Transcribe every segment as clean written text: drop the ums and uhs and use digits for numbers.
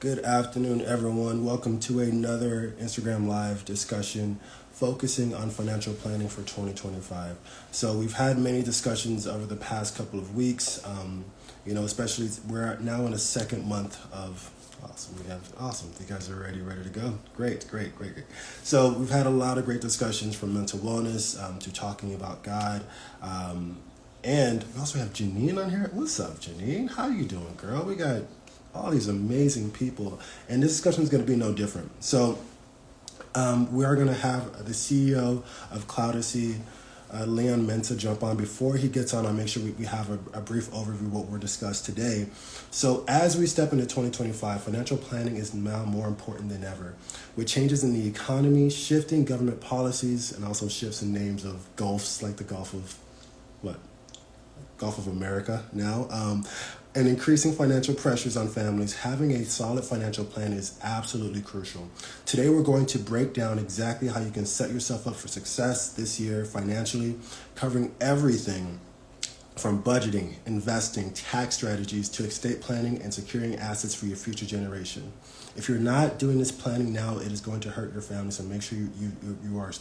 Good afternoon, everyone. Welcome to another Instagram Live discussion focusing on financial planning for 2025. So we've had many discussions over the past couple of weeks. Especially we're now in a second month of awesome. Awesome. You guys are ready to go. Great. So we've had a lot of great discussions from mental wellness to talking about God. And we also have Janine on here. What's up, Janine? How you doing, girl? We got all these amazing people, and this discussion is going to be no different. So we are going to have the CEO of Cloudacy, Leon Mensa, jump on. Before he gets on, I'll make sure we have a brief overview of what we're discussed today. So as we step into 2025, financial planning is now more important than ever. With changes in the economy, shifting government policies, and also shifts in names of Gulfs, like the Gulf of Gulf of America now, and increasing financial pressures on families, having a solid financial plan is absolutely crucial. Today, we're going to break down exactly how you can set yourself up for success this year financially, covering everything from budgeting, investing, tax strategies to estate planning and securing assets for your future generation. If you're not doing this planning now, it is going to hurt your family. So make sure you are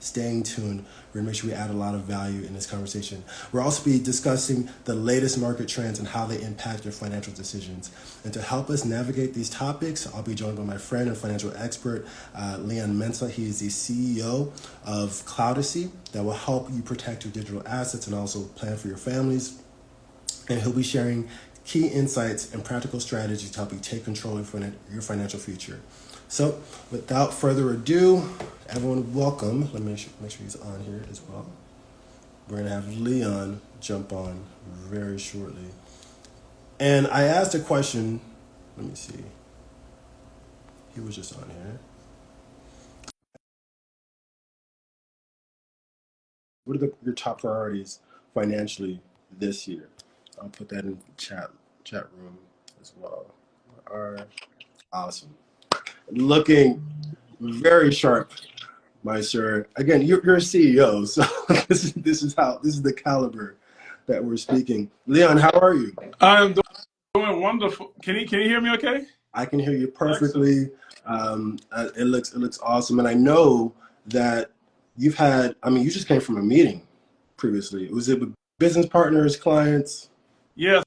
staying tuned. We're going to make sure we add a lot of value in this conversation. We'll also be discussing the latest market trends and how they impact your financial decisions. And to help us navigate these topics, I'll be joined by my friend and financial expert, Leon Mensa. He is the CEO of Cloudacy that will help you protect your digital assets and also plan for your families. And he'll be sharing key insights and practical strategies to help you take control of your financial future. So without further ado, everyone welcome. Let me make sure he's on here as well. We're going to have Leon jump on very shortly. And I asked a question. Let me see. He was just on here. What are your top priorities financially this year? I'll put that in the chat room as well. All right. Awesome. Looking very sharp, my sir. Again, you're a CEO, so this is the caliber that we're speaking. Leon, how are you? I'm doing wonderful. Can you hear me okay? I can hear you perfectly. It looks awesome, and I know that you just came from a meeting previously. Was it with business partners, clients? Yes,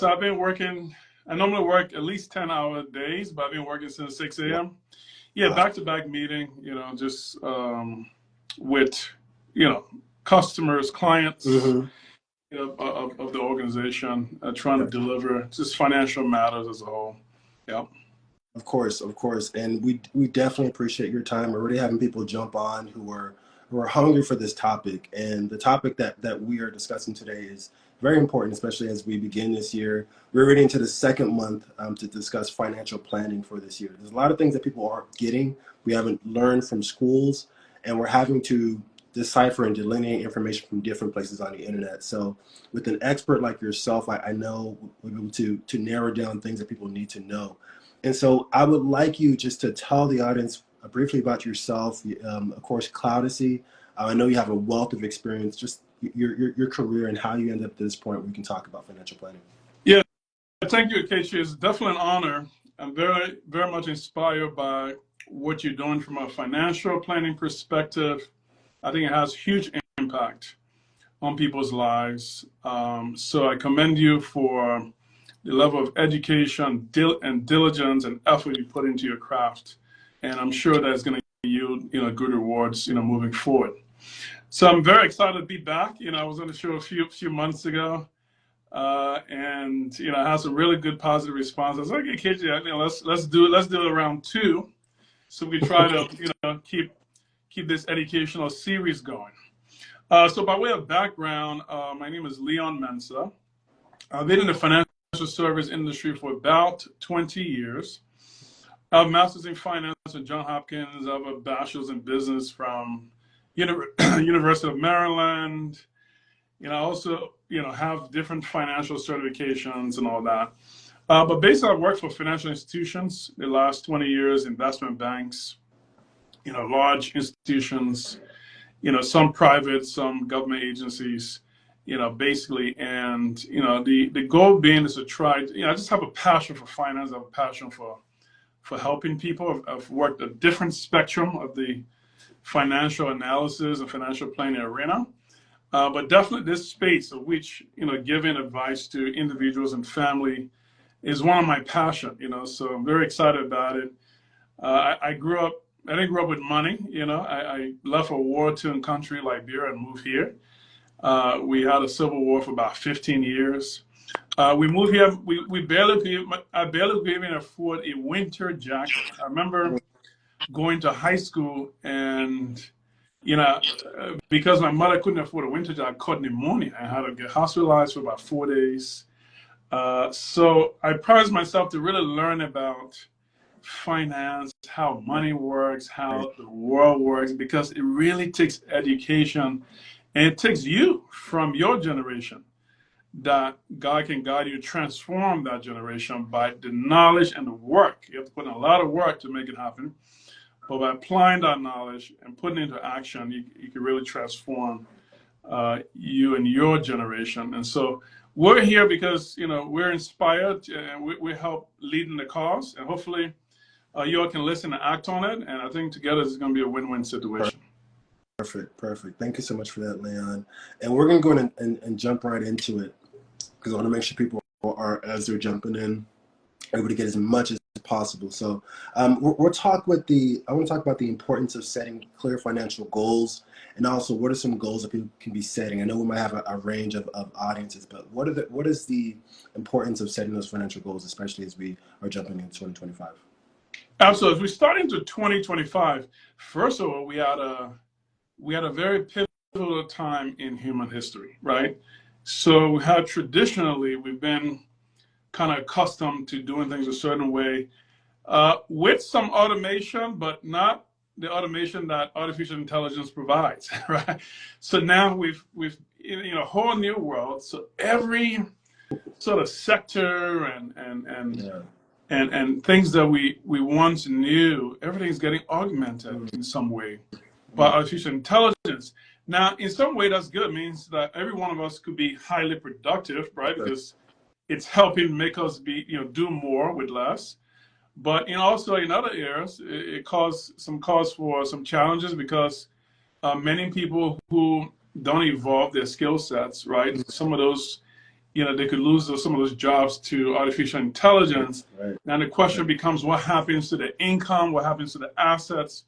I've been working. I normally work at least 10-hour days, but I've been working since 6 a.m. Yeah, back-to-back meeting, just with, customers, clients, of the organization, trying to deliver just financial matters as a whole. Yeah. Of course. And we definitely appreciate your time. We're already having people jump on who are hungry for this topic. And the topic that we are discussing today is very important, especially as we begin this year. We're already into the second month to discuss financial planning for this year. There's a lot of things that people aren't getting. We haven't learned from schools, and we're having to decipher and delineate information from different places on the internet. So with an expert like yourself, I know we'll be able to narrow down things that people need to know. And so I would like you just to tell the audience briefly about yourself. Of course, Cloudacy. I know you have a wealth of experience, just your career and how you ended up to this point where we can talk about financial planning. Yeah, thank you, Keisha. It's definitely an honor. I'm very, very much inspired by what you're doing from a financial planning perspective. I think it has huge impact on people's lives. So I commend you for the level of education and diligence and effort you put into your craft. And I'm sure that's going to yield, good rewards, moving forward. So I'm very excited to be back. I was on the show a few months ago, and I had some really good positive responses. I was like, hey, KJ, let's do it around 2, so we try to keep this educational series going. So by way of background, my name is Leon Mensa. I've been in the financial service industry for about 20 years. I have a master's in finance at Johns Hopkins. I have a bachelor's in business from University of Maryland. I also, have different financial certifications and all that. But basically, I've worked for financial institutions the last 20 years, investment banks, large institutions, some private, some government agencies, basically. And, the goal being is to try, I just have a passion for finance. I have a passion for for helping people. I've worked a different spectrum of the financial analysis and financial planning arena. But definitely this space of which, giving advice to individuals and family is one of my passion, so I'm very excited about it. I didn't grow up with money, I left a war-torn country, Liberia, and moved here. We had a civil war for about 15 years. We moved here, I barely could even afford a winter jacket. I remember going to high school and, because my mother couldn't afford a winter jacket, I caught pneumonia. I had to get hospitalized for about 4 days. So I prized myself to really learn about finance, how money works, how the world works, because it really takes education, and it takes you from your generation that God can guide you to transform that generation by the knowledge and the work. You have to put in a lot of work to make it happen. But by applying that knowledge and putting it into action, you can really transform you and your generation. And so we're here because, we're inspired and we help leading the cause. And hopefully you all can listen and act on it. And I think together it's going to be a win-win situation. Perfect. Thank you so much for that, Leon. And we're going to go in and jump right into it, because I want to make sure people are, as they're jumping in, able to get as much as possible. So we'll talk I want to talk about the importance of setting clear financial goals, and also what are some goals that people can be setting. I know we might have a range of audiences, but what is the importance of setting those financial goals, especially as we are jumping into 2025? Absolutely. As we start into 2025, first of all, we had a very pivotal time in human history, right? So how traditionally we've been kind of accustomed to doing things a certain way, with some automation, but not the automation that artificial intelligence provides, right? So now we've a whole new world. So every sort of sector and things that we once knew, everything's getting augmented in some way by artificial intelligence. Now, in some way, that's good. It means that every one of us could be highly productive, right? Because it's helping make us do more with less. But also in other areas, it caused for some challenges, because many people who don't evolve their skill sets, right? Some of those, they could lose some of those jobs to artificial intelligence. Right. Now the question becomes, what happens to the income? What happens to the assets?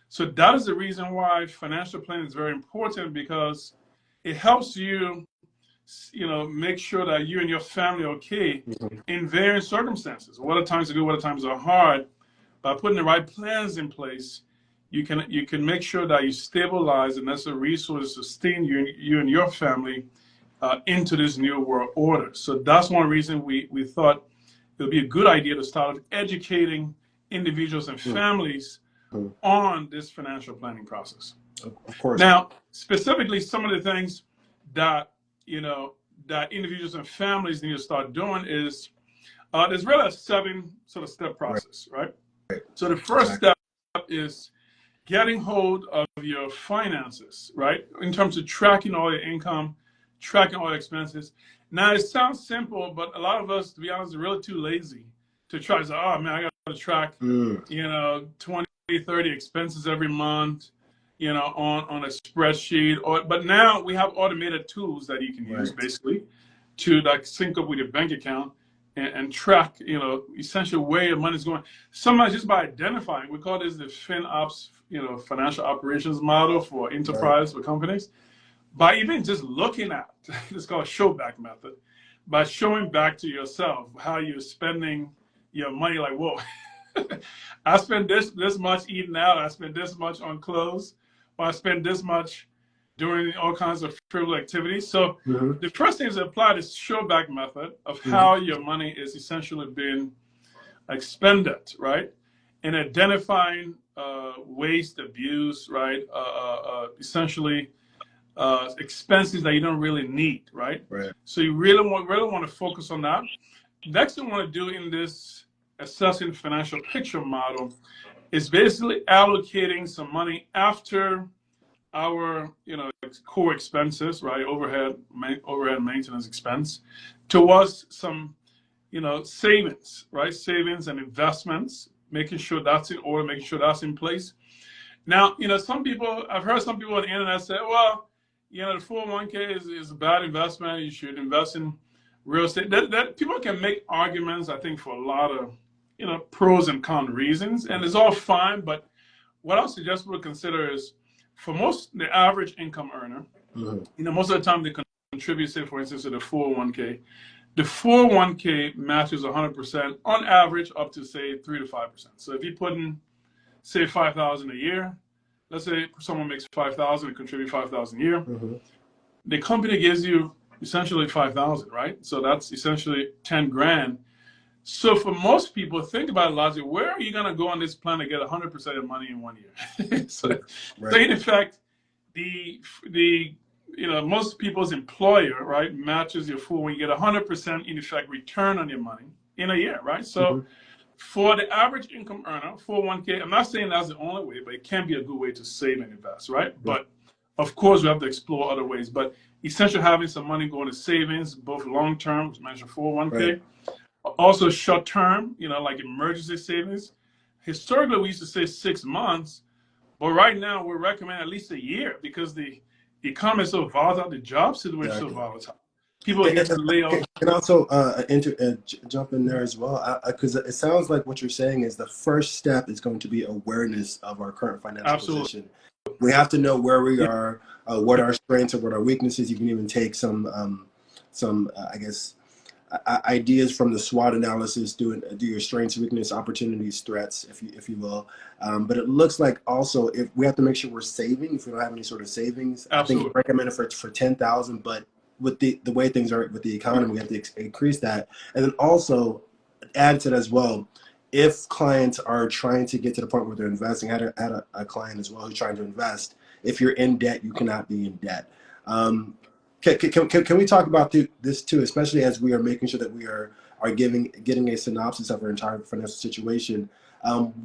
So that is the reason why financial planning is very important, because it helps you, make sure that you and your family are okay in various circumstances. What are times are good, what are times are hard. By putting the right plans in place, you can make sure that you stabilize the necessary resources to sustain you and your family into this new world order. So that's one reason we thought it would be a good idea to start educating individuals and families on this financial planning process. Of course. Now, specifically, some of the things that that individuals and families need to start doing is there's really a 7 sort of step process, right? So the first step is getting hold of your finances, right? In terms of tracking all your income, tracking all your expenses. Now, it sounds simple, but a lot of us, to be honest, are really too lazy to try to say, oh man, I got to track, 20, 30 expenses every month, on a spreadsheet. But now we have automated tools that you can use basically to sync up with your bank account and track, essentially where your money is going. Sometimes just by identifying, we call this the FinOps, financial operations model for enterprise or companies. By even just looking at, it's called show back method, by showing back to yourself how you're spending your money, like, whoa, I spend this much eating out, I spend this much on clothes, or I spend this much doing all kinds of frivolous activities. So the first thing is to apply this show back method of how your money is essentially being expended, right? And identifying waste, abuse, right? Essentially expenses that you don't really need, right? So you really want to focus on that. Next thing we want to do in this assessing financial picture model is basically allocating some money after our core expenses, right? Overhead maintenance expense, towards some savings, right? Savings and investments making sure that's in order, making sure that's in place. Now, some people, I've heard some people on the internet say, well, the 401k is a bad investment. You should invest in real estate. That people can make arguments, I think, for a lot of, pros and con reasons, and it's all fine. But what I suggest people consider is, for the average income earner, most of the time they contribute, say, for instance, to the 401k. The 401k matches 100% on average up to, say, 3 to 5%. So if you put in, say, $5,000 a year, let's say someone makes $5,000 and contribute $5,000 a year, the company gives you essentially $5,000, right? So that's essentially 10 grand. So for most people, think about it logically, where are you going to go on this plan to get 100% of money in 1 year? so in effect, most people's employer, right, matches your full when you get 100% in effect return on your money in a year, right? So for the average income earner, 401k, I'm not saying that's the only way, but it can be a good way to save and invest, right? But of course, we have to explore other ways. But essentially having some money going to savings, both long-term, which mentioned 401k, also short-term, like emergency savings. Historically, we used to say 6 months, but right now we're recommending at least a year because the economy is so volatile, the job situation is so volatile. People get to lay off. And also jump in there as well, because it sounds like what you're saying is the first step is going to be awareness of our current financial position. We have to know where we are, what our strengths or what our weaknesses. You can even take some I guess, ideas from the SWOT analysis. Do your strengths, weakness, opportunities, threats, if you will. But it looks like also if we have to make sure we're saving. If we don't have any sort of savings, I think it's recommended for 10,000, but with the way things are with the economy, we have to increase that. And then also add to that as well, if clients are trying to get to the point where they're investing, I had a client as well who's trying to invest. If you're in debt, you cannot be in debt. Can we talk about this too, especially as we are making sure that we are getting a synopsis of our entire financial situation?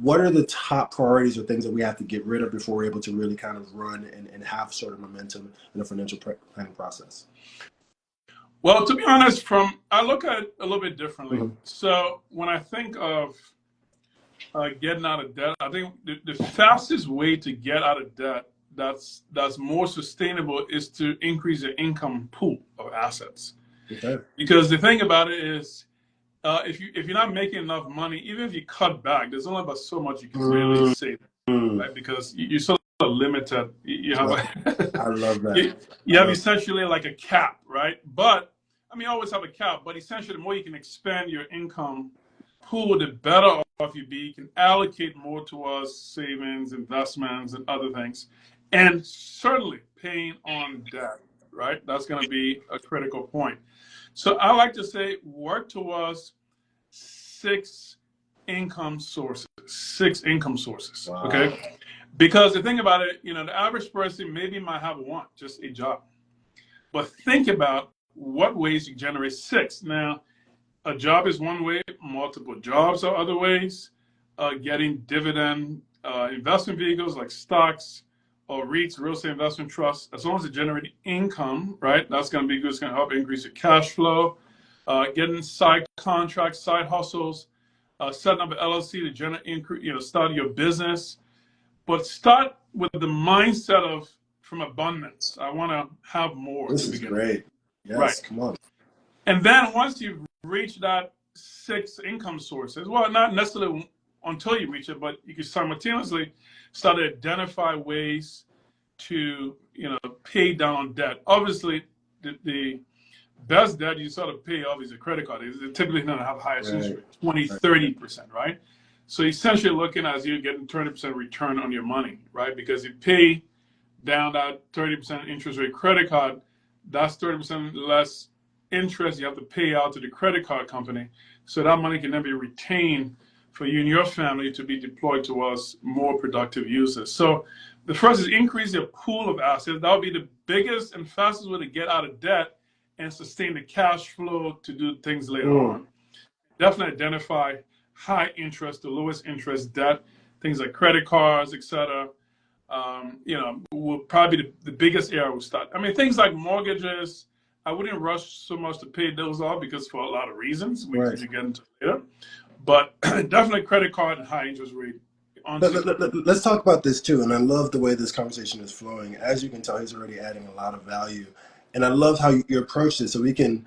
What are the top priorities or things that we have to get rid of before we're able to really kind of run and have sort of momentum in the financial planning process? Well, to be honest, I look at it a little bit differently. So when I think of getting out of debt, I think the fastest way to get out of debt that's more sustainable is to increase your income pool of assets. Because the thing about it is, if you're not making enough money, even if you cut back, there's only about so much you can really save, right? Because you're sort of limited. You have I love that. You have essentially like a cap, right? But you always have a cap, but essentially the more you can expand your income pool, the better off you be. You can allocate more towards savings, investments, and other things. And certainly paying on debt, right? That's going to be a critical point. So I like to say work towards 6 income sources. Okay? Because the thing about it, the average person maybe might have one, just a job. But think about what ways you generate 6. Now, a job is one way, multiple jobs are other ways. Getting dividend investment vehicles like stocks or REITs, real estate investment trusts, as long as it generates income, right? That's going to be good. It's going to help increase your cash flow. Getting side contracts, side hustles, setting up an LLC to generate, start your business. But start with the mindset of from abundance. I want to have more. This is great. Yes, right. Come on. And then once you've reached that 6 income sources, well, not necessarily until you reach it, but you can simultaneously start to identify ways to, pay down debt. Obviously, the best debt you sort of pay off is a credit card. It's typically going to have highest interest rate, 20, 30%, right? So essentially looking as you're getting 30% return on your money, right? Because you pay down that 30% interest rate credit card, that's 30% less interest you have to pay out to the credit card company. So that money can then be retained for you and your family to be deployed towards more productive uses. So the first is increase your pool of assets. That would be the biggest and fastest way to get out of debt and sustain the cash flow to do things later on. Definitely identify high interest to lowest interest debt, things like credit cards, etc. Will probably be the biggest area we'll start. Things like mortgages, I wouldn't rush so much to pay those off because for a lot of reasons, we can get into later. But definitely credit card and high interest rate. Let's talk about this too. And I love the way this conversation is flowing. As you can tell, he's already adding a lot of value. And I love how you approach this. So we can,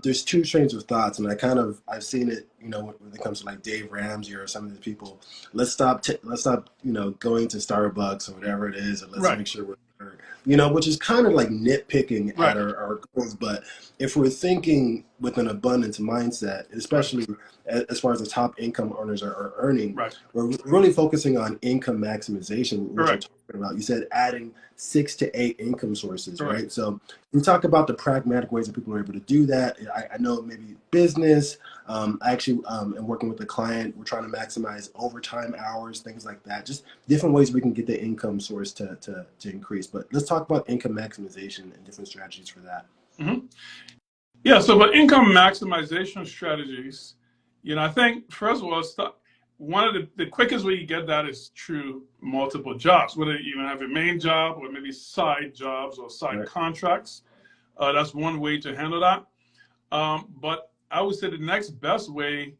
there's two trains of thoughts. And I've seen it, when it comes to like Dave Ramsey or some of the people. Let's stop, going to Starbucks or whatever it is. And let's make sure which is kind of like nitpicking at our goals. But if we're thinking with an abundance mindset, especially as far as the top income earners are earning, we're really focusing on income maximization, which we're talking about. You said adding 6 to 8 income sources, right? So we talk about the pragmatic ways that people are able to do that. I know maybe business. I actually am working with a client. We're trying to maximize overtime hours, things like that. Just different ways we can get the income source to increase. But let's talk about income maximization and different strategies for that. Mm-hmm. Yeah, so for income maximization strategies, I think, first of all, one of the quickest way you get that is through multiple jobs, whether you even have a main job or maybe side jobs or side contracts. That's one way to handle that. But I would say the next best way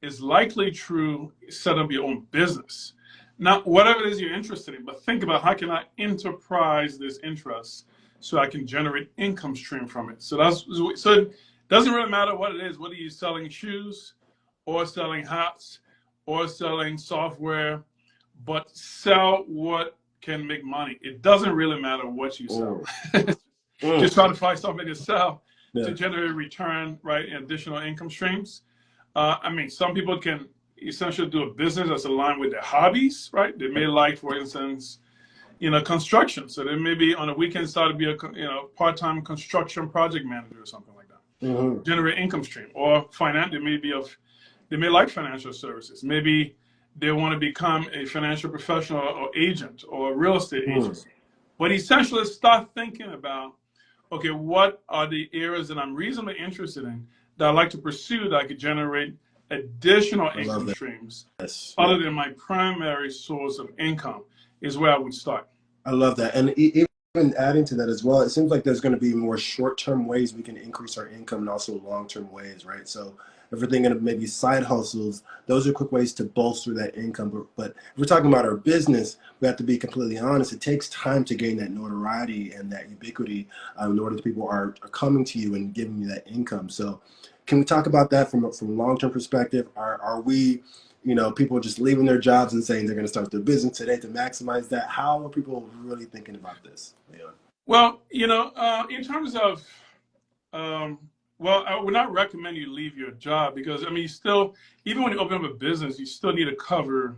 is likely through set up your own business. Now, whatever it is you're interested in, but think about how can I enterprise this interest so I can generate income stream from it. So it doesn't really matter what it is, whether you're selling shoes or selling hats or selling software, but sell what can make money. It doesn't really matter what you sell. Just try to find something to sell to generate return, and additional income streams. Some people can essentially do a business that's aligned with their hobbies, right? They may like, for instance, construction. So they may be on the weekend side to be a part-time construction project manager or something like that. Generate income stream. Or finance, they may like financial services. Maybe they want to become a financial professional or agent or a real estate agent. But essentially start thinking about, okay, what are the areas that I'm reasonably interested in that I'd like to pursue that I could generate additional income streams other than my primary source of income is where I would start. I love that. And even adding to that as well, it seems like there's going to be more short-term ways we can increase our income and also long-term ways, right? So if we're thinking of maybe side hustles, those are quick ways to bolster that income. But if we're talking about our business, we have to be completely honest. It takes time to gain that notoriety and that ubiquity in order that people are coming to you and giving you that income. So can we talk about that from a long-term perspective? Are we, people just leaving their jobs and saying they're going to start their business today to maximize that? How are people really thinking about this? Well, in terms of, I would not recommend you leave your job because, you still, even when you open up a business, you still need to cover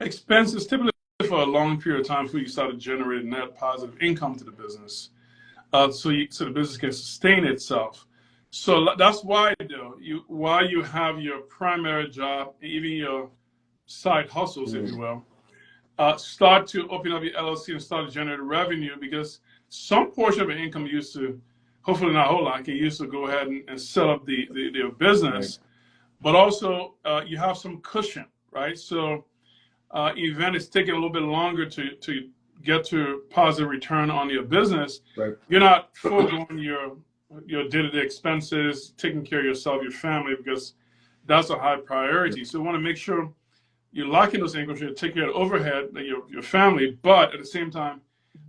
expenses typically for a long period of time before you start to generate net positive income to the business. So the business can sustain itself. So that's why, while you have your primary job, even your side hustles, if you will, start to open up your LLC and start to generate revenue because some portion of your income used to, hopefully not a whole lot, can use to go ahead and set up the business, but also you have some cushion, right? So event is taking a little bit longer to get to positive return on your business. You're not foregoing your day-to-day expenses, taking care of yourself, your family, because that's a high priority. So you want to make sure you're locking those income streams, take care of the overhead, your family, but at the same time,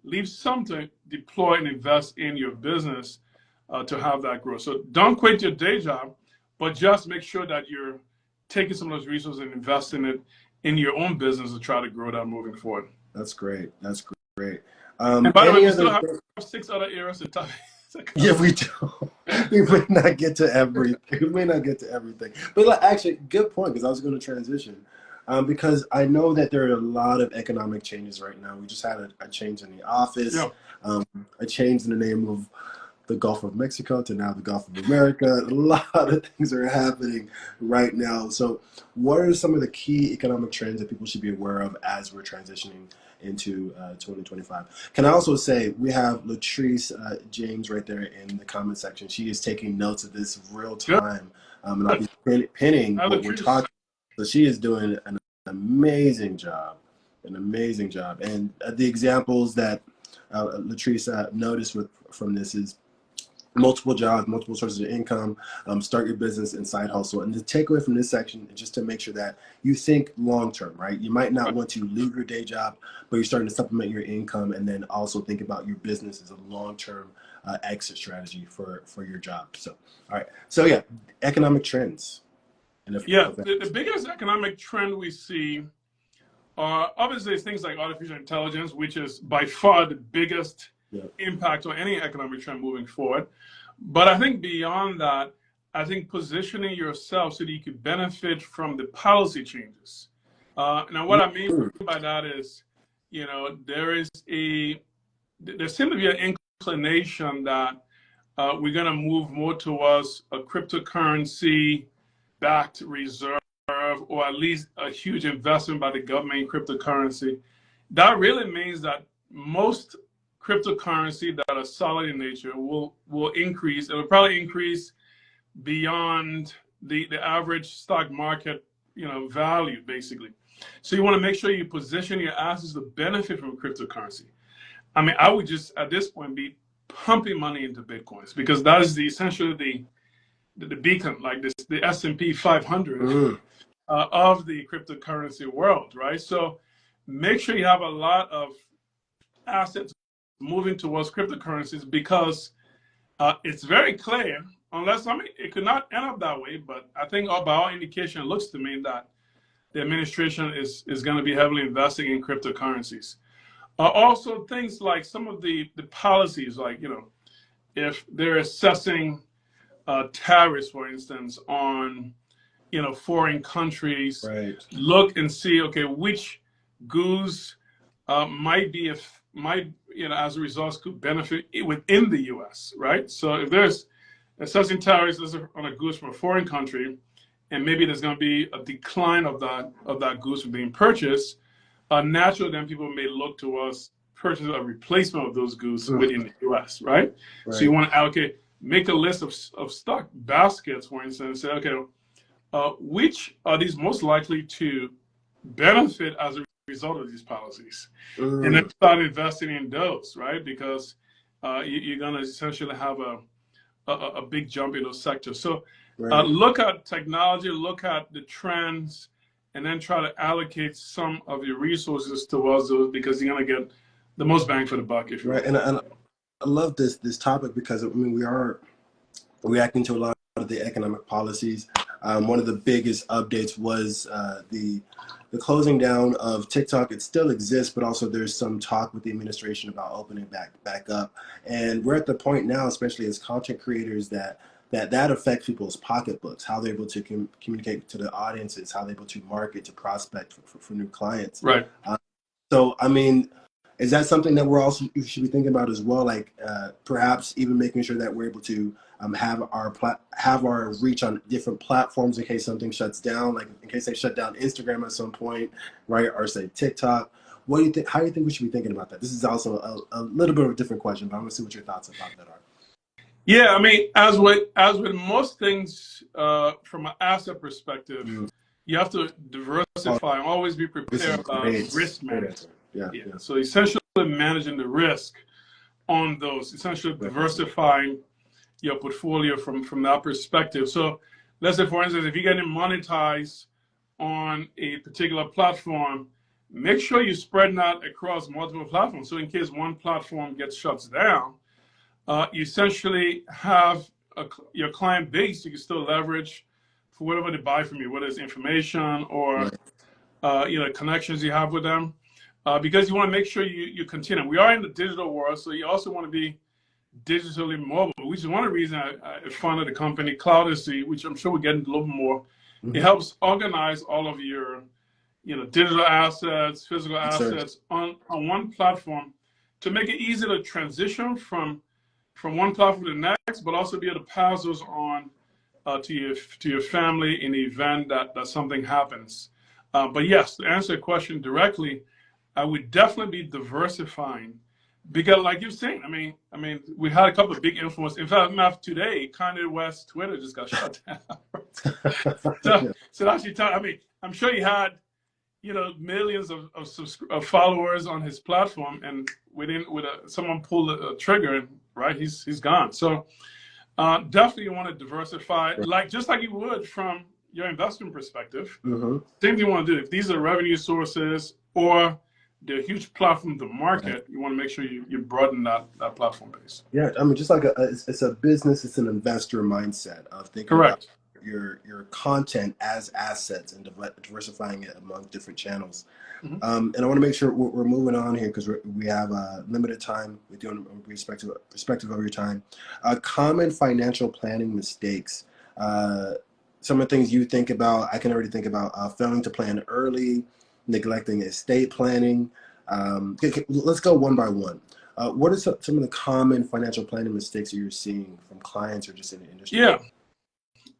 leave some to deploy and invest in your business to have that growth. So don't quit your day job, but just make sure that you're taking some of those resources and investing it in your own business to try to grow that moving forward. That's great. That's great. And by the way, we still have 6 other areas to talk. Yeah, we do. We may not get to everything. But actually, good point, because I was going to transition. Because I know that there are a lot of economic changes right now. We just had a change in the office, a change in the name of the Gulf of Mexico to now the Gulf of America. A lot of things are happening right now. So what are some of the key economic trends that people should be aware of as we're transitioning into 2025? Can I also say we have Latrice James right there in the comment section. She is taking notes of this real time. And I'll be pinning what we're talking. So she is doing an amazing job, And the examples that Latrice noticed from this is multiple jobs, multiple sources of income, start your business and side hustle. And the takeaway from this section is just to make sure that you think long term, right? You might not want to leave your day job, but you're starting to supplement your income, and then also think about your business as a long term exit strategy for your job. So, all right. So yeah, economic trends. Yeah, the biggest economic trend we see are obviously things like artificial intelligence, which is by far the biggest impact on any economic trend moving forward. But I think beyond that, I think positioning yourself so that you could benefit from the policy changes. Now, what I mean by that is, there seems to be an inclination that we're going to move more towards a cryptocurrency-backed reserve, or at least a huge investment by the government in cryptocurrency. That really means that most cryptocurrency that are solid in nature will increase. It will probably increase beyond the average stock market, value, basically. So you want to make sure you position your assets to benefit from cryptocurrency. I mean, I would just at this point be pumping money into Bitcoins, because that is essentially the beacon, like the S&P 500 of the cryptocurrency world, right? So make sure you have a lot of assets moving towards cryptocurrencies, because it's very clear, it could not end up that way, but I think by all indication, it looks to me that the administration is going to be heavily investing in cryptocurrencies. Also, things like some of the policies, like, if they're assessing tariffs, for instance, on foreign countries, right. Look and see, okay, which goods might as a result could benefit within the U.S., right? So if there's assessing tariffs on a goods from a foreign country, and maybe there's going to be a decline of that goods from being purchased, naturally then people may look towards purchase a replacement of those goods within the U.S., right? So you want to make a list of stock baskets, for instance, and say, okay, which are these most likely to benefit as a result of these policies, and then start investing in those, right? Because you're going to essentially have a big jump in those sectors. So look at technology, look at the trends, and then try to allocate some of your resources towards those, because you're going to get the most bang for the buck, if you will. And I love this topic, because I mean, we are reacting to a lot of the economic policies. One of the biggest updates was the closing down of TikTok. It still exists, but also there's some talk with the administration about opening back up. And we're at the point now, especially as content creators, that affects people's pocketbooks, how they're able to communicate to the audiences, how they're able to market, to prospect for new clients. Right. So, I mean, is that something that we should be thinking about as well? Like perhaps even making sure that we're able to have our reach on different platforms in case something shuts down, like in case they shut down Instagram at some point, right? Or say TikTok. What do you think? How do you think we should be thinking about that? This is also a little bit of a different question, but I want to see what your thoughts about that are. Yeah, I mean, as with most things, from an asset perspective, you have to diversify and always be prepared about risk management. Yeah. So essentially managing the risk on those, essentially diversifying your portfolio from that perspective. So let's say, for instance, if you're getting monetized on a particular platform, make sure you spread that across multiple platforms. So in case one platform gets shut down, you essentially have your client base you can still leverage for whatever they buy from you, whether it's information or connections you have with them, because you want to make sure you continue. We are in the digital world, so you also want to be digitally mobile, which is one of the reasons I funded the company Cloudacy, which I'm sure we'll get into a little more. It helps organize all of your digital assets, physical assets on one platform, to make it easy to transition from one platform to the next, but also be able to pass those on to your family in the event that something happens. But yes, to answer your question directly, I would definitely be diversifying, because like you're saying, I mean, we had a couple of big influence. In fact, today, Kanye West's Twitter just got shut down. So actually, I mean, I'm sure he had millions of followers on his platform, and someone pulled a trigger, and right, he's gone. So Definitely you want to diversify, Right. like just like you would from your investment perspective. Mm-hmm. Same thing you want to do. If these are revenue sources or they're a huge platform of the Right. market, you want to make sure you broaden that platform base. Yeah, I mean, just like it's a business, it's an investor mindset of thinking about Correct. your content as assets and diversifying it among different channels. Mm-hmm. And I want to make sure we're moving on here because we have limited time with you on perspective of your time. Common financial planning mistakes. Uh, some of the things you think about, I can already think about failing to plan early, neglecting estate planning. Let's go one by one. What are some of the common financial planning mistakes that you're seeing from clients or just in the industry? Yeah,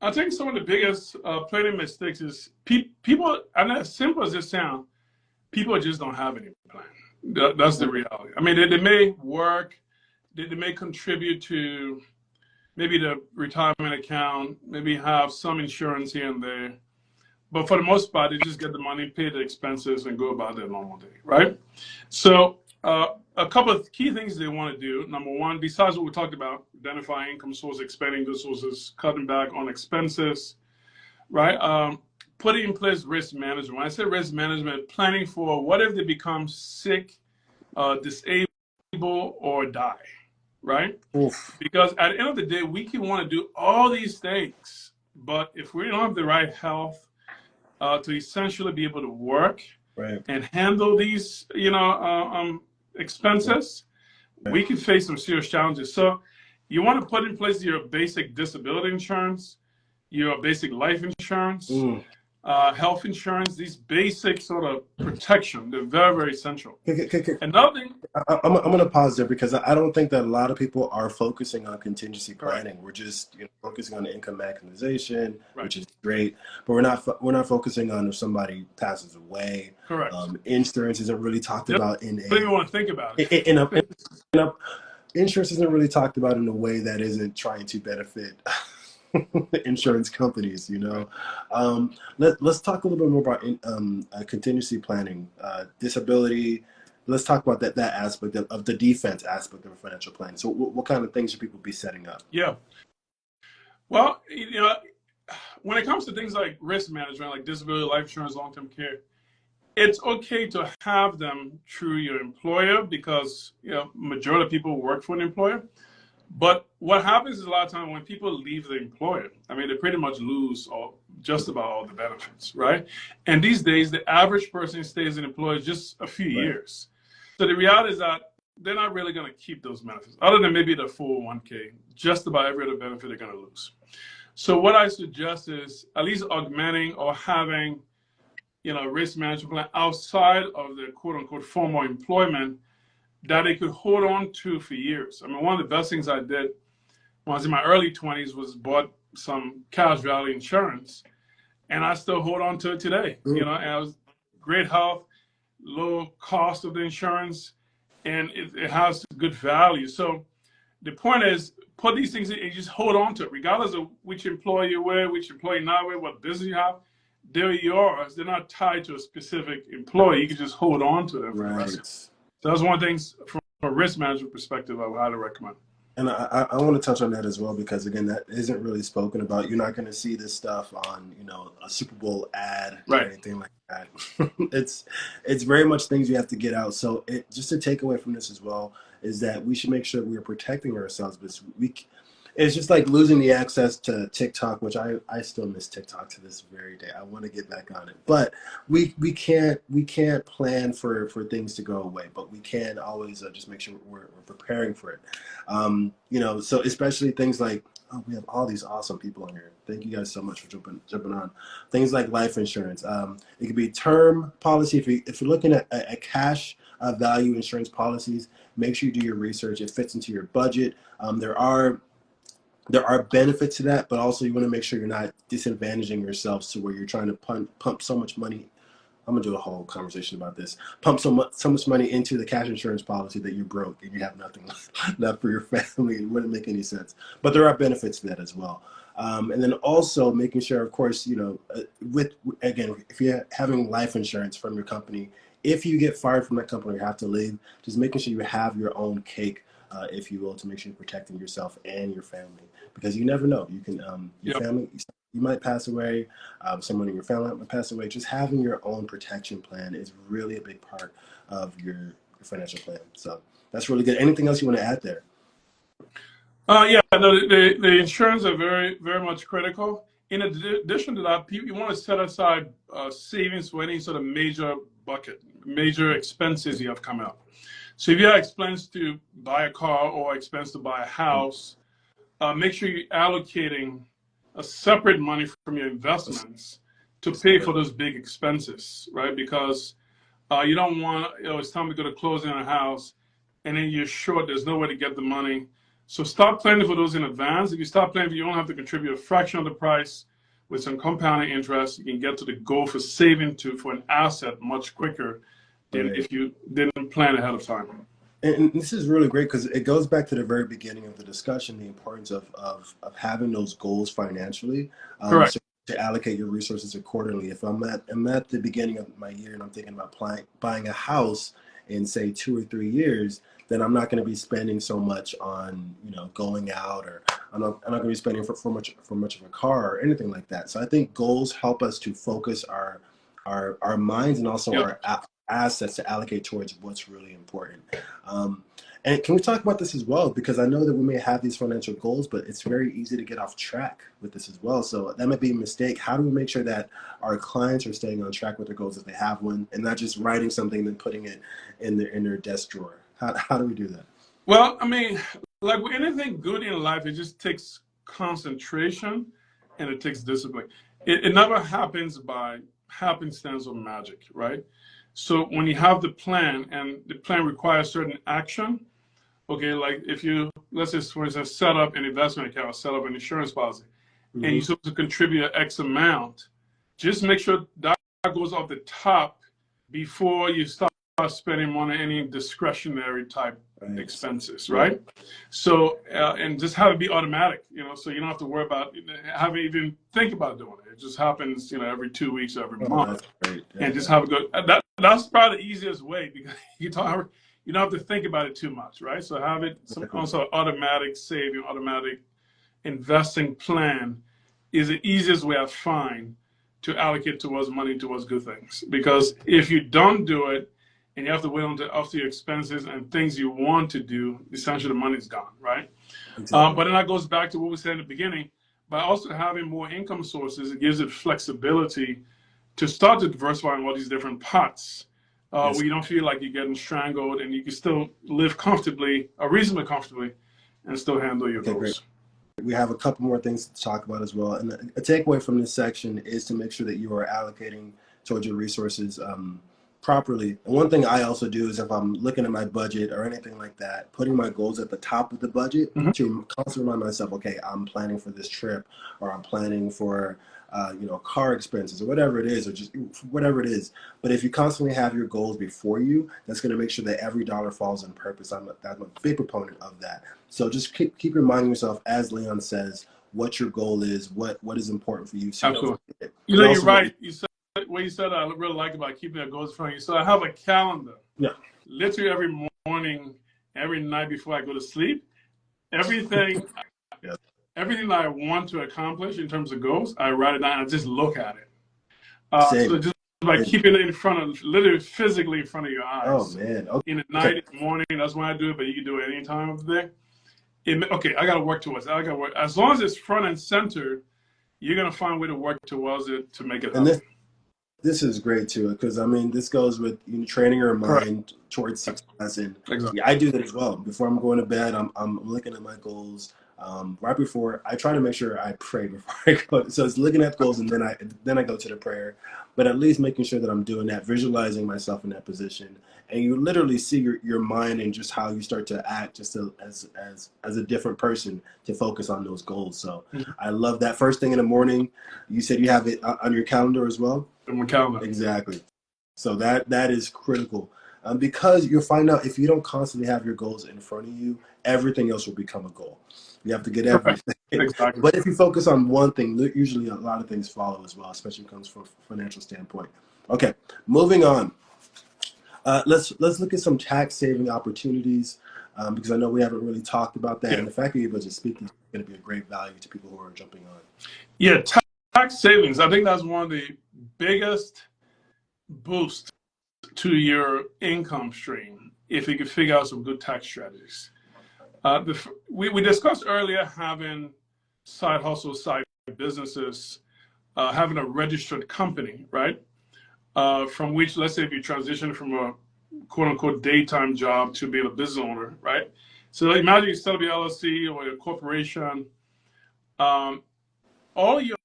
I think some of the biggest planning mistakes is people, and as simple as it sounds, people just don't have any plan. That's the reality. I mean, they may work, they may contribute to maybe the retirement account, maybe have some insurance here and there. But for the most part, they just get the money, pay the expenses, and go about their normal day, right? So a couple of key things they want to do. Number one, besides what we talked about, identifying income sources, expanding good sources, cutting back on expenses, right? Putting in place risk management. When I say risk management, planning for what if they become sick, disabled, or die, right? Oof. Because at the end of the day, we can want to do all these things, but if we don't have the right health to essentially be able to work Right. and handle these, expenses, Right. we can face some serious challenges. So you want to put in place your basic disability insurance, your basic life insurance, Mm. health insurance, these basic sort of protection. They're very, very essential. Okay. Another thing, I'm going to pause there because I don't think that a lot of people are focusing on contingency correct, planning. We're just focusing on the income maximization, right, which is great, but we're not focusing on if somebody passes away. correct. Insurance isn't really talked They about in don't even want to think about a it. in a insurance isn't really talked about in a way that isn't trying to benefit insurance companies. Right. Let's talk a little bit more about contingency planning, disability. Let's talk about that aspect of the defense aspect of financial planning. So, what kind of things should people be setting up? Yeah. Well, when it comes to things like risk management, like disability, life insurance, long-term care, it's okay to have them through your employer because majority of people work for an employer. But what happens is a lot of times when people leave the employer, I mean, they pretty much lose just about all the benefits, right? And these days, the average person stays an employer just a few Right. years. So the reality is that they're not really going to keep those benefits, other than maybe the 401k. Just about every other benefit they're going to lose. So what I suggest is at least augmenting or having, risk management plan outside of the quote unquote formal employment that they could hold on to for years. I mean, one of the best things I did when I was in my early 20s was bought some cash value insurance, and I still hold on to it today. Mm. And it was great health, low cost of the insurance, and it has good value. So the point is, put these things in and just hold on to it, regardless of which employer you're with, which employer not with, what business you have. They're yours. They're not tied to a specific employer. You can just hold on to them for the rest of it. Right. So that's one of the things from a risk management perspective I would highly recommend. And I want to touch on that as well because again, that isn't really spoken about. You're not going to see this stuff on a Super Bowl ad or Right. anything like that. it's very much things you have to get out. So just to take away from this as well is that we should make sure we are protecting ourselves. But it's just like losing the access to TikTok, which I still miss TikTok to this very day. I want to get back on it, but we can't plan for things to go away, but we can always just make sure we're preparing for it. So especially things like we have all these awesome people on here. Thank you guys so much for jumping on. Things like life insurance. It could be term policy. If you're looking at cash value insurance policies, make sure you do your research. It fits into your budget. There are benefits to that, but also you want to make sure you're not disadvantaging yourselves to where you're trying to pump so much money. I'm gonna do a whole conversation about this. Pump so much money into the cash insurance policy that you're broke and you have nothing left for your family. It wouldn't make any sense. But there are benefits to that as well. And then also making sure, of course, if you're having life insurance from your company, if you get fired from that company or have to leave, just making sure you have your own cake if you will, to make sure you're protecting yourself and your family, because you never know. You can your Yep. family, you might pass away, someone in your family might pass away. Just having your own protection plan is really a big part of your financial plan. So that's really good. Anything else you want to add there? Yeah, no, the insurance are very, very much critical. In addition to that, you want to set aside savings for any sort of major bucket, major expenses you have come up. So if you have expense to buy a car or expense to buy a house, make sure you're allocating a separate money from your investments to pay for those big expenses, right? Because you don't want, it's time to go to closing on a house and then you're short, there's no way to get the money. So start planning for those in advance. If you start planning, you don't have to contribute a fraction of the price with some compounding interest. You can get to the goal for saving for an asset much quicker than if you didn't plan ahead of time. And this is really great because it goes back to the very beginning of the discussion, the importance of having those goals financially, Correct. so to allocate your resources accordingly. If I'm at the beginning of my year and I'm thinking about buying a house in say 2 or 3 years, then I'm not going to be spending so much on going out, or I'm not going to be spending for much of a car or anything like that. So I think goals help us to focus our minds and also Yep. our assets to allocate towards what's really important. Um, and can we talk about this as well? Because I know that we may have these financial goals, but it's very easy to get off track with this as well. So that might be a mistake. How do we make sure that our clients are staying on track with their goals if they have one, and not just writing something and then putting it in their desk drawer? How do we do that? Well, I mean, like with anything good in life, it just takes concentration and it takes discipline. It never happens by happenstance or magic, right? So when you have the plan and the plan requires certain action, okay, like if you, let's just, for instance, set up an investment account, set up an insurance policy, and you're supposed to contribute an X amount, just make sure that goes off the top before you start spending money on any discretionary type expenses, right? So, and just have it be automatic, so you don't have to worry about having even think about doing it. It just happens, every 2 weeks or every month. That's great. And just have it go. That's probably the easiest way because you don't have to think about it too much, right? So have it some also automatic saving, automatic investing plan is the easiest way I find to allocate towards money towards good things. Because if you don't do it and you have to wait until after your expenses and things you want to do, essentially the money's gone, right? Exactly. But then that goes back to what we said in the beginning. By also having more income sources, it gives it flexibility to start to diversify in all these different pots, where you don't feel like you're getting strangled and you can still live comfortably, or reasonably comfortably, and still handle your goals. Great. We have a couple more things to talk about as well. And a takeaway from this section is to make sure that you are allocating towards your resources properly. And one thing I also do is if I'm looking at my budget or anything like that, putting my goals at the top of the budget to constantly remind myself, okay, I'm planning for this trip, or I'm planning for car expenses, or whatever it is, or just whatever it is. But if you constantly have your goals before you, that's going to make sure that every dollar falls on purpose. I'm a big proponent of that. So just keep reminding yourself, as Leon says, what your goal is, what is important for you. So absolutely. You're right. What you said I really like about keeping that goals in front of you. So I have a calendar. Yeah. Literally every morning, every night before I go to sleep, everything everything that I want to accomplish in terms of goals, I write it down and I just look at it. So just by keeping it in front of, literally physically in front of your eyes. Oh man. Okay. In the night, in the morning, that's when I do it, but you can do it any time of the day. Okay, I got to work towards it. As long as it's front and center, you're going to find a way to work towards it to make it happen. This is great too, because this goes with training your mind towards success. And I do that as well. Before I'm going to bed, I'm looking at my goals. Right before, I try to make sure I pray before I go. So it's looking at goals, and then I go to the prayer. But at least making sure that I'm doing that, visualizing myself in that position, and you literally see your mind and just how you start to act, just as a different person to focus on those goals. So I love that. First thing in the morning, you said you have it on your calendar as well. On my calendar. Exactly. So that is critical. Because you'll find out if you don't constantly have your goals in front of you, everything else will become a goal. You have to get everything. Exactly. But if you focus on one thing, usually a lot of things follow as well, especially when it comes from a financial standpoint. Okay, moving on. Let's look at some tax saving opportunities. because I know we haven't really talked about that. Yeah. And the fact that you're able to speak is going to be a great value to people who are jumping on. Yeah, tax savings. I think that's one of the biggest boosts to your income stream if you can figure out some good tax strategies. We discussed earlier having side hustles, side businesses, having a registered company, right? From which, let's say, if you transition from a quote unquote daytime job to being a business owner, right? So imagine you set up your LLC or your corporation. All your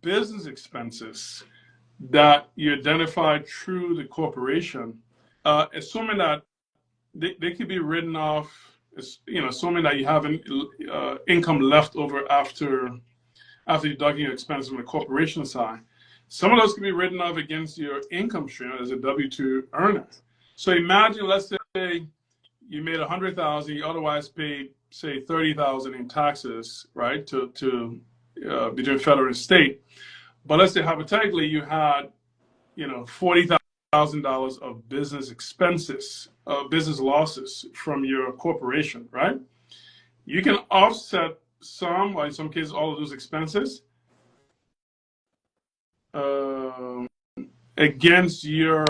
business expenses that you identify through the corporation, assuming that they could be written off, assuming that you have an income left over after deducting your expenses from the corporation side. Some of those can be written off against your income stream as a W-2 earner. So imagine, let's say you made $100,000, you otherwise paid, say, $30,000 in taxes, right, to between federal and state. But let's say hypothetically you had, $40,000 of business expenses, business losses from your corporation, right? You can offset some, or in some cases, all of those expenses against your.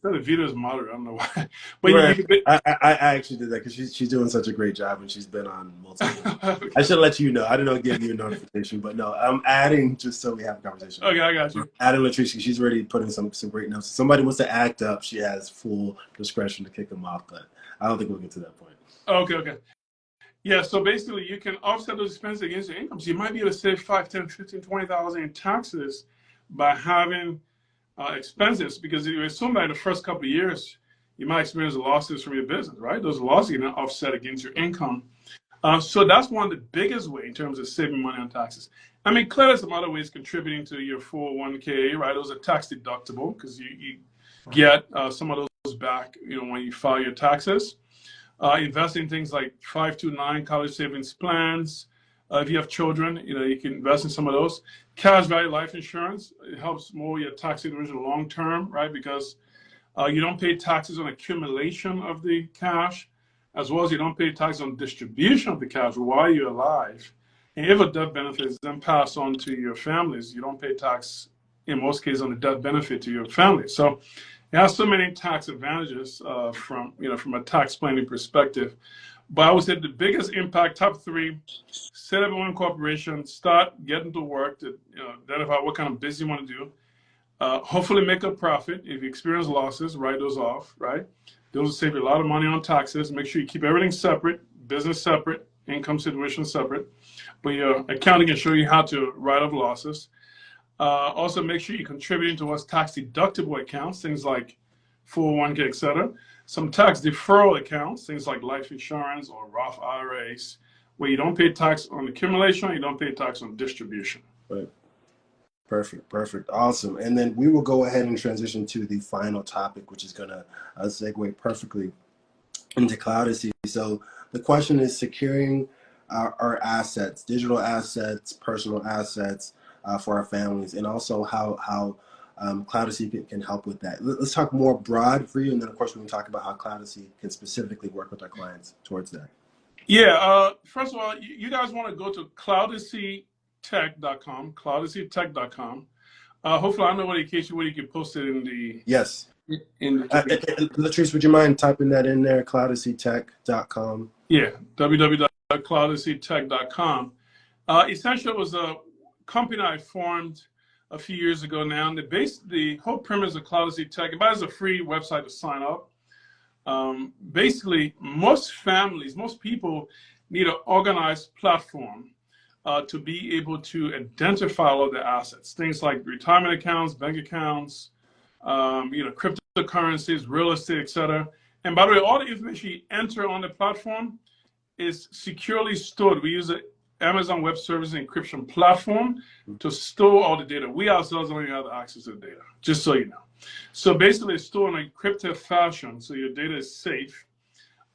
The video's moderate. I don't know why, but right. you can. I actually did that because she's doing such a great job and she's been on multiple. Okay. I should let you know. I don't know, give you a notification, but no, I'm adding just so we have a conversation. Okay, I got you. Adding Latrice, she's already putting some great notes. If somebody wants to act up, she has full discretion to kick them off, but I don't think we'll get to that point. Okay. Yeah, so basically you can offset those expenses against your income. So you might be able to save 5, 10, 15, 20,000 in taxes by having expenses, because you assume that in the first couple of years you might experience losses from your business, right? Those losses are going to offset against your income. So that's one of the biggest ways in terms of saving money on taxes. I mean, clearly some other ways contributing to your 401k, right? Those are tax deductible because you get some of those back, when you file your taxes. Invest in things like 529 college savings plans. If you have children, you can invest in some of those. Cash value life insurance, it helps more your tax situation long term, right? Because you don't pay taxes on accumulation of the cash, as well as you don't pay taxes on distribution of the cash while you're alive. And if a death benefit is then passed on to your families, you don't pay tax in most cases on the death benefit to your family. So it has so many tax advantages from a tax planning perspective. But I would say the biggest impact, top 3, set up your own corporation, start getting to work to identify what kind of business you want to do. Hopefully make a profit. If you experience losses, write those off, right? Those will save you a lot of money on taxes. Make sure you keep everything separate, business separate, income situation separate. But your accounting can show you how to write off losses. Also, make sure you're contributing towards tax deductible accounts, things like 401k, et cetera. Some tax deferral accounts, things like life insurance or Roth IRAs, where you don't pay tax on accumulation, you don't pay tax on distribution. Right. Perfect. Awesome. And then we will go ahead and transition to the final topic, which is going to segue perfectly into Cloudacy. So the question is securing our assets, digital assets, personal assets for our families, and also how Cloudacy can help with that. Let's talk more broad for you, and then of course we can talk about how Cloudacy can specifically work with our clients towards that. Yeah. First of all, you guys want to go to cloudacytech.com, cloudacytech.com. Hopefully, I know what in case you can post it in the yes. In the Latrice, would you mind typing that in there? Cloudacytech.com. Yeah, www.cloudacytech.com. Essentially, it was a company I formed a few years ago now, and the whole premise of Cloudacy Tech, it is a free website to sign up. Basically, most people need an organized platform to be able to identify all of their assets, things like retirement accounts, bank accounts, cryptocurrencies, real estate, etc. And by the way, all the information you enter on the platform is securely stored. We use an Amazon Web Services encryption platform to store all the data. We ourselves only have access to the data, just so you know. So basically, it's stored in a encrypted fashion, so your data is safe.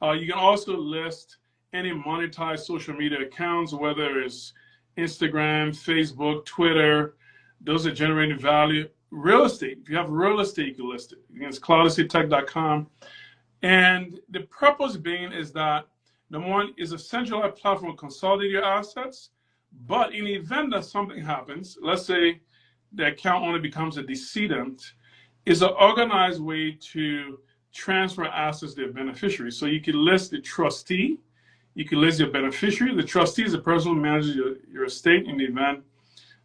You can also list any monetized social media accounts, whether it's Instagram, Facebook, Twitter. Those are generating value. Real estate, if you have real estate, you can list it. It's cloudacytech.com. And the purpose being is that number one is a centralized platform to consolidate your assets. But in the event that something happens, let's say the account owner becomes a decedent, is an organized way to transfer assets to their beneficiaries. So you can list the trustee, you can list your beneficiary. The trustee is the person who manages your estate in the event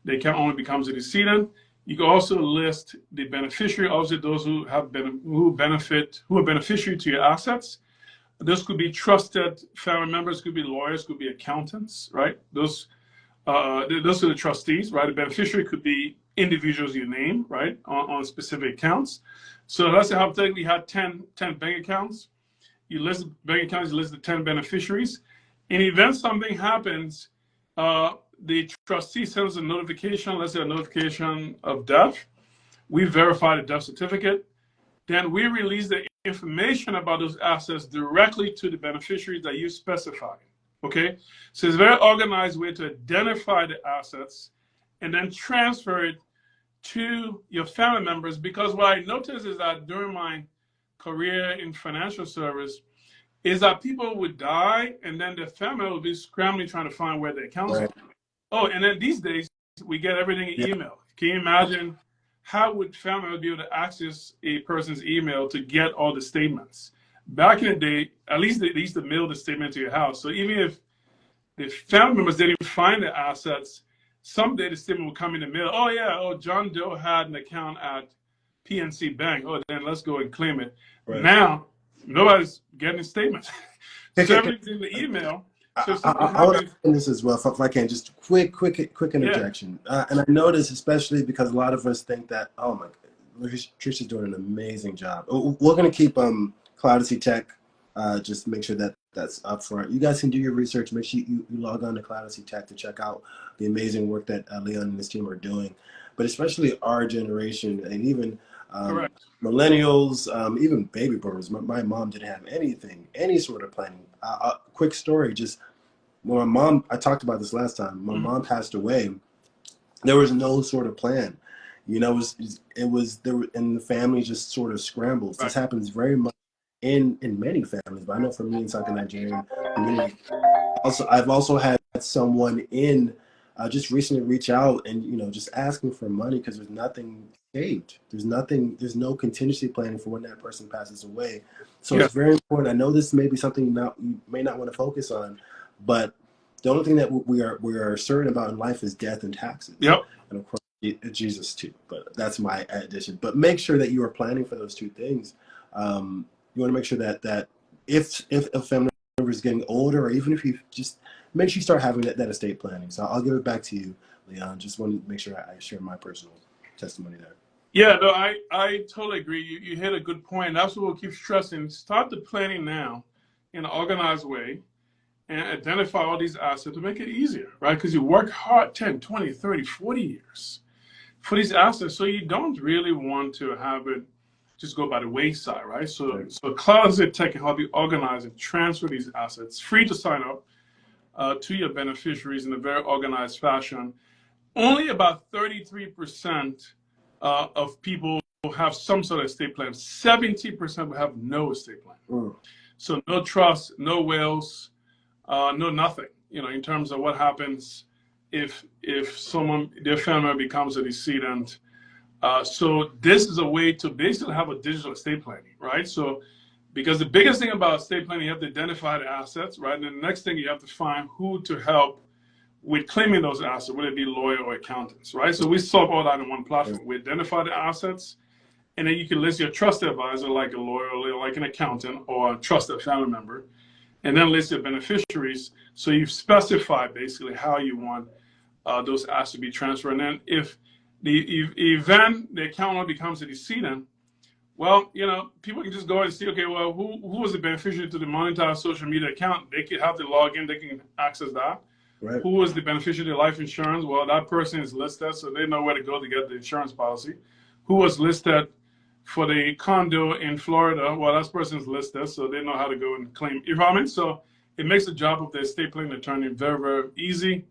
the account owner becomes a decedent. You can also list the beneficiary, obviously those who are beneficiary to your assets. Those could be trusted family members, could be lawyers, could be accountants, right? Those are the trustees, right? The beneficiary could be individuals you name, right, on specific accounts. So let's say hypothetically you had 10 bank accounts. You list bank accounts, you list the 10 beneficiaries. In the event something happens, the trustee sends a notification, let's say a notification of death. We verify the death certificate. Then we release the information about those assets directly to the beneficiaries that you specified. Okay? So it's a very organized way to identify the assets and then transfer it to your family members. Because what I noticed is that during my career in financial service, is that people would die and then the family would be scrambling trying to find where their accounts are. Oh, and then these days we get everything in email. Can you imagine how would family be able to access a person's email to get all the statements? Back in the day, at least they used to mail the statement to your house. So even if the family members didn't find the assets, someday the statement would come in the mail. Oh yeah, John Doe had an account at PNC Bank. Oh, then let's go and claim it. Right. Now, nobody's getting statements. So everything's in the email. So I want to explain this as well, if I can, just quick interjection. Yeah. And I notice, especially because a lot of us think that, oh my God, Trisha's doing an amazing job. We're going to keep Cloudacy Tech, just make sure that that's up front. You guys can do your research. Make sure you log on to Cloudacy Tech to check out the amazing work that Leon and his team are doing. But especially our generation and even millennials, even baby boomers. My mom didn't have any sort of planning. Quick story, just when my mom, I talked about this last time, my mom passed away, there was no sort of plan. You know, it was there, and the family just sort of scrambles. This happens very much in many families, but I know for me in South Nigerian community. I've also had someone just recently reach out and, you know, just asking for money because there's nothing saved. There's no contingency planning for when that person passes away. So it's very important. I know this may be something you may not want to focus on, but the only thing that we are certain about in life is death and taxes. Yep. And of course, Jesus too. But that's my addition. But make sure that you are planning for those two things. You want to make sure that if a family member is getting older, or even if you just make sure you start having that estate planning. So I'll give it back to you, Leon. Just want to make sure I share my personal testimony there. Yeah, no, I totally agree. You hit a good point. That's what we'll keep stressing. Start the planning now in an organized way and identify all these assets to make it easier, right? Because you work hard 10, 20, 30, 40 years for these assets. So you don't really want to have it just go by the wayside, right? So Cloudacy Tech can help you organize and transfer these assets. Free to sign up to your beneficiaries in a very organized fashion. Only about 33% of people have some sort of estate plan. 70% will have no estate plan. So no trust, no wills, no nothing. You know, in terms of what happens if their family becomes a decedent. So this is a way to basically have a digital estate planning, right? So because the biggest thing about estate planning, you have to identify the assets, right? And then the next thing you have to find who to help with claiming those assets, whether it be lawyer or accountants, right? So we solve all that in one platform. We identify the assets, and then you can list your trusted advisor like a lawyer, or like an accountant, or a trusted family member, and then list your beneficiaries. So you've specified basically how you want those assets to be transferred. And then if the event the accountant becomes a decedent, well, you know, people can just go and see, okay, well, who was the beneficiary to the monetized social media account? They can have to log in, they can access that. Right. Who was the beneficiary of life insurance? Well, that person is listed, so they know where to go to get the insurance policy. Who was listed for the condo in Florida? Well, that person is listed, so they know how to go and claim. You know what I mean? So it makes the job of the estate planning attorney very, very easy.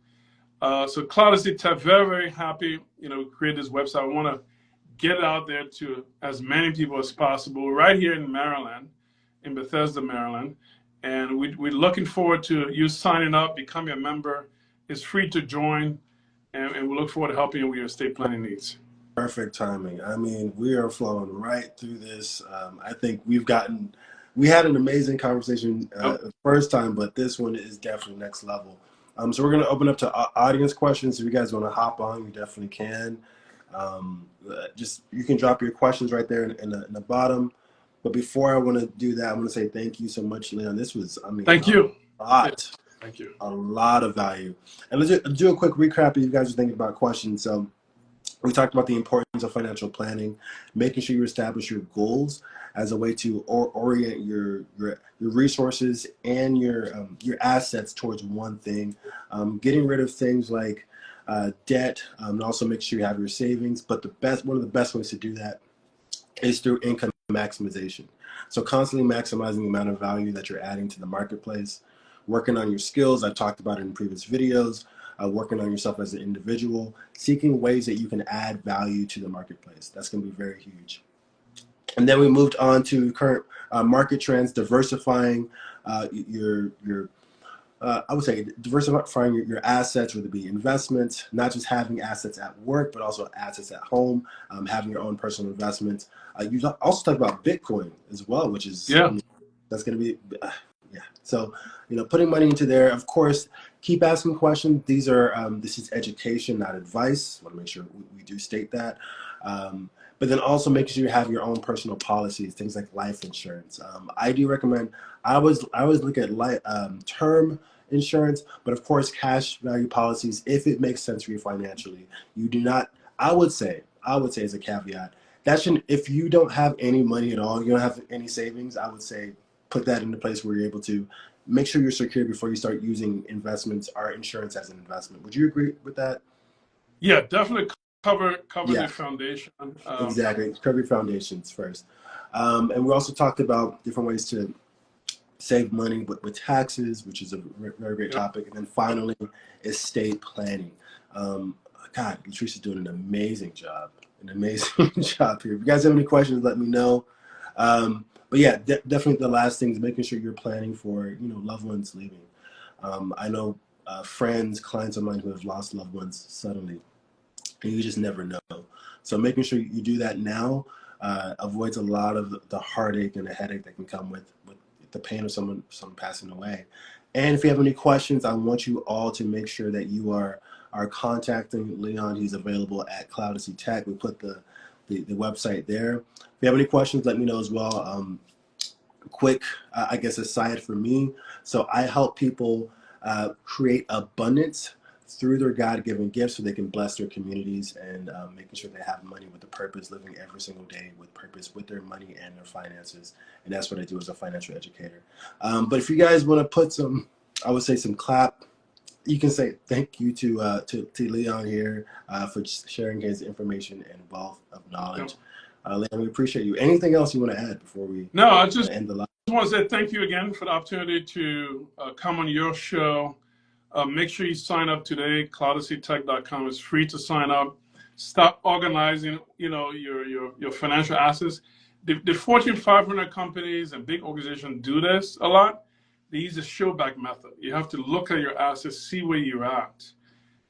So Cloudacy Tech, very, very happy, you know, create this website. I want to get it out there to as many people as possible right here in Maryland. in Bethesda, Maryland. And we're looking forward to you signing up, becoming a member. It's free to join, and we look forward to helping you with your estate planning needs. Perfect timing. I mean, we are flowing right through this. I think we had an amazing conversation the first time, but this one is definitely next level. So we're going to open up to audience questions. If you guys want to hop on, you definitely can. Just you can drop your questions right there in the bottom. But before I want to do that, I want to say thank you so much, Leon. This was, I mean, thank you. Thank you. A lot of value. And let's do a quick recap if you guys are thinking about questions. So we talked about the importance of financial planning, making sure you establish your goals as a way to orient your resources and your assets towards one thing. Getting rid of things like debt, and also make sure you have your savings. But one of the best ways to do that is through income maximization. So constantly maximizing the amount of value that you're adding to the marketplace, working on your skills. I talked about it in previous videos, working on yourself as an individual, seeking ways that you can add value to the marketplace. That's going to be very huge. And then we moved on to current market trends, diversifying I would say diversifying your assets, whether it be investments, not just having assets at work, but also assets at home, having your own personal investments. You also talked about Bitcoin as well, which is, that's going to be, So, putting money into there, of course, keep asking questions. This is education, not advice. I want to make sure we do state that. But then also make sure you have your own personal policies, things like life insurance. I do recommend, I always look at term insurance, but of course, cash value policies, if it makes sense for you financially. You do not, I would say as a caveat, if you don't have any money at all, you don't have any savings, I would say put that into place where you're able to make sure you're secure before you start using investments or insurance as an investment. Would you agree with that? Yeah, definitely cover the foundation. Exactly, cover your foundations first. And we also talked about different ways to save money with taxes, which is a very great topic. And then finally, estate planning. God, Latrice is doing an amazing job here. If you guys have any questions, let me know. But yeah, definitely the last thing is making sure you're planning for loved ones leaving. I know friends, clients of mine who have lost loved ones suddenly, and you just never know. So making sure you do that now avoids a lot of the heartache and the headache that can come with the pain of someone passing away. And if you have any questions, I want you all to make sure that you are contacting Leon. He's available at Cloudacy Tech. We put the website there. If you have any questions, let me know as well. Quick, I guess, aside for me. So I help people create abundance through their God-given gifts so they can bless their communities and making sure they have money with a purpose, living every single day with purpose with their money and their finances. And that's what I do as a financial educator. But if you guys want to put some clap, you can say thank you to Leon here for sharing his information and wealth of knowledge. Leon, we appreciate you. Anything else you want to add before we end the live? I just want to say thank you again for the opportunity to come on your show. Make sure you sign up today. Cloudacytech.com is free to sign up. Start organizing, your financial assets. The Fortune 500 companies and big organizations do this a lot. They use the showback method. You have to look at your assets, see where you're at,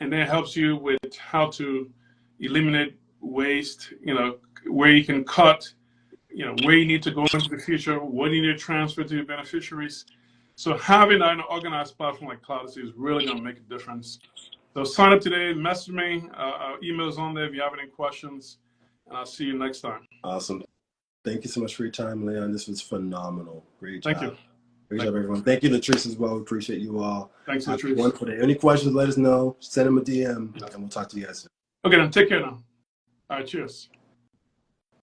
and then it helps you with how to eliminate waste. Where you can cut. Where you need to go into the future, what you need to transfer to your beneficiaries. So having an organized platform like Cloudacy is really going to make a difference. So sign up today, message me, our email is on there if you have any questions, and I'll see you next time. Awesome. Thank you so much for your time, Leon. This was phenomenal. Great job. Thank you. Great job, everyone. Thank you, Latrice, as well. We appreciate you all. Thanks, Latrice. Wonderful day. Any questions, let us know. Send them a DM, and we'll talk to you guys soon. Okay, then take care now. All right, cheers.